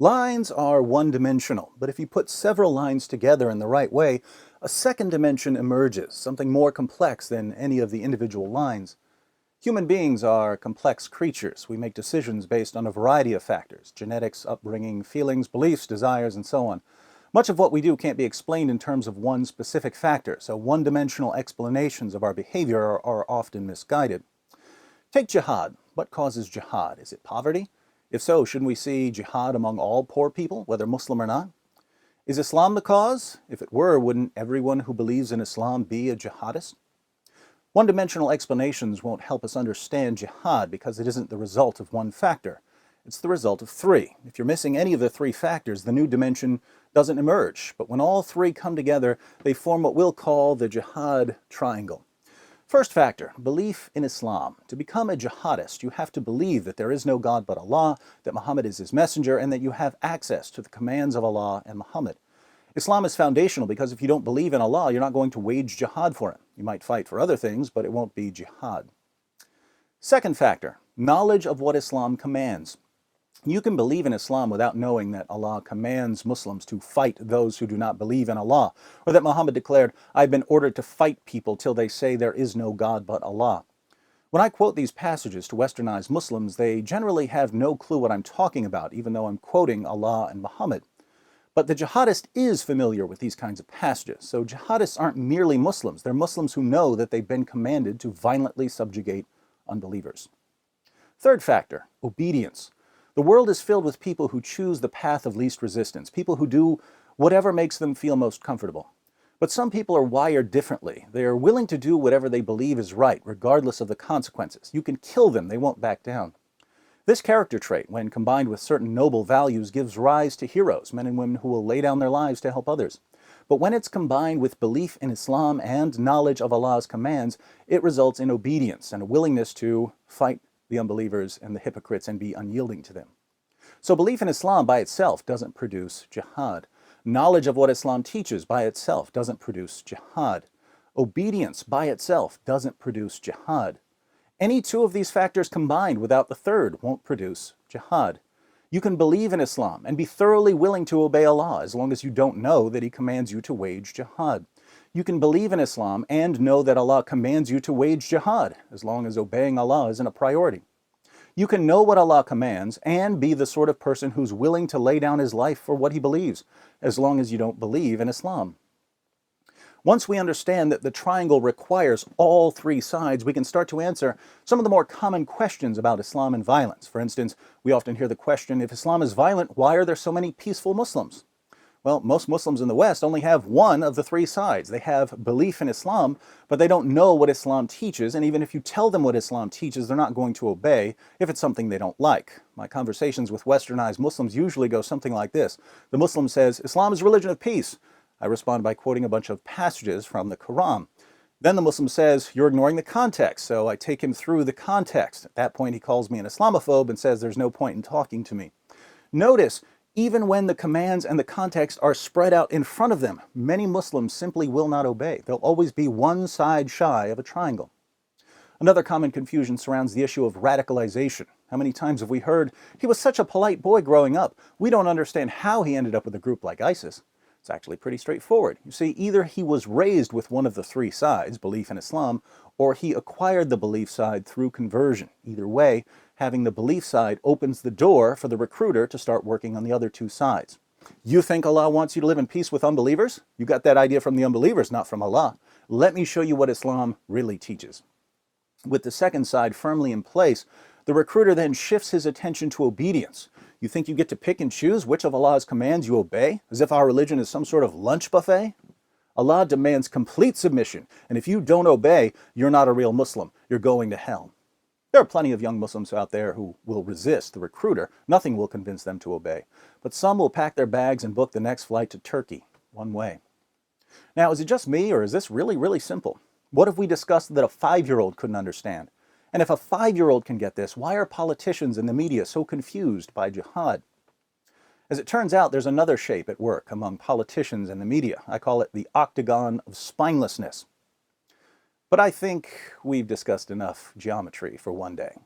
Lines are one-dimensional, but if you put several lines together in the right way, a second dimension emerges, something more complex than any of the individual lines. Human beings are complex creatures. We make decisions based on a variety of factors: genetics, upbringing, feelings, beliefs, desires, and so on. Much of what we do can't be explained in terms of one specific factor, so one-dimensional explanations of our behavior are often misguided. Take jihad. What causes jihad? Is it poverty? If so, shouldn't we see jihad among all poor people, whether Muslim or not? Is Islam the cause? If it were, wouldn't everyone who believes in Islam be a jihadist? One-dimensional explanations won't help us understand jihad because it isn't the result of one factor. It's the result of three. If you're missing any of the three factors, the new dimension doesn't emerge. But when all three come together, they form what we'll call the Jihad Triangle. First factor, belief in Islam. To become a jihadist, you have to believe that there is no God but Allah, that Muhammad is his messenger, and that you have access to the commands of Allah and Muhammad. Islam is foundational because if you don't believe in Allah, you're not going to wage jihad for him. You might fight for other things, but it won't be jihad. Second factor, knowledge of what Islam commands. You can believe in Islam without knowing that Allah commands Muslims to fight those who do not believe in Allah, or that Muhammad declared, "I've been ordered to fight people till they say there is no God but Allah." When I quote these passages to westernized Muslims, they generally have no clue what I'm talking about, even though I'm quoting Allah and Muhammad. But the jihadist is familiar with these kinds of passages, so jihadists aren't merely Muslims. They're Muslims who know that they've been commanded to violently subjugate unbelievers. Third factor, obedience. The world is filled with people who choose the path of least resistance, people who do whatever makes them feel most comfortable. But some people are wired differently. They are willing to do whatever they believe is right, regardless of the consequences. You can kill them, they won't back down. This character trait, when combined with certain noble values, gives rise to heroes, men and women who will lay down their lives to help others. But when it's combined with belief in Islam and knowledge of Allah's commands, it results in obedience and a willingness to fight the unbelievers and the hypocrites and be unyielding to them. So belief in Islam by itself doesn't produce jihad. Knowledge of what Islam teaches by itself doesn't produce jihad. Obedience by itself doesn't produce jihad. Any two of these factors combined without the third won't produce jihad. You can believe in Islam and be thoroughly willing to obey Allah as long as you don't know that He commands you to wage jihad. You can believe in Islam and know that Allah commands you to wage jihad as long as obeying Allah isn't a priority. You can know what Allah commands and be the sort of person who's willing to lay down his life for what he believes, as long as you don't believe in Islam. Once we understand that the triangle requires all three sides, we can start to answer some of the more common questions about Islam and violence. For instance, we often hear the question, if Islam is violent, why are there so many peaceful Muslims? Well, most Muslims in the West only have one of the three sides. They have belief in Islam, but they don't know what Islam teaches, and even if you tell them what Islam teaches, they're not going to obey if it's something they don't like. My conversations with westernized Muslims usually go something like this. The Muslim says, "Islam is a religion of peace." I respond by quoting a bunch of passages from the Quran. Then the Muslim says, "You're ignoring the context," so I take him through the context. At that point, he calls me an Islamophobe and says there's no point in talking to me. Notice, even when the commands and the context are spread out in front of them, many Muslims simply will not obey. They'll always be one side shy of a triangle. Another common confusion surrounds the issue of radicalization. How many times have we heard, "He was such a polite boy growing up. We don't understand how he ended up with a group like ISIS." It's actually pretty straightforward. You see, either he was raised with one of the three sides, belief in Islam, or he acquired the belief side through conversion. Either way, having the belief side opens the door for the recruiter to start working on the other two sides. You think Allah wants you to live in peace with unbelievers? You got that idea from the unbelievers, not from Allah. Let me show you what Islam really teaches. With the second side firmly in place, the recruiter then shifts his attention to obedience. You think you get to pick and choose which of Allah's commands you obey, as if our religion is some sort of lunch buffet? Allah demands complete submission, and if you don't obey, you're not a real Muslim. You're going to hell. There are plenty of young Muslims out there who will resist the recruiter. Nothing will convince them to obey. But some will pack their bags and book the next flight to Turkey, one way. Now, is it just me, or is this really, really simple? What if we discussed that a 5-year-old couldn't understand? And if a 5-year-old can get this, why are politicians and the media so confused by jihad? As it turns out, there's another shape at work among politicians and the media. I call it the octagon of spinelessness. But I think we've discussed enough geometry for one day.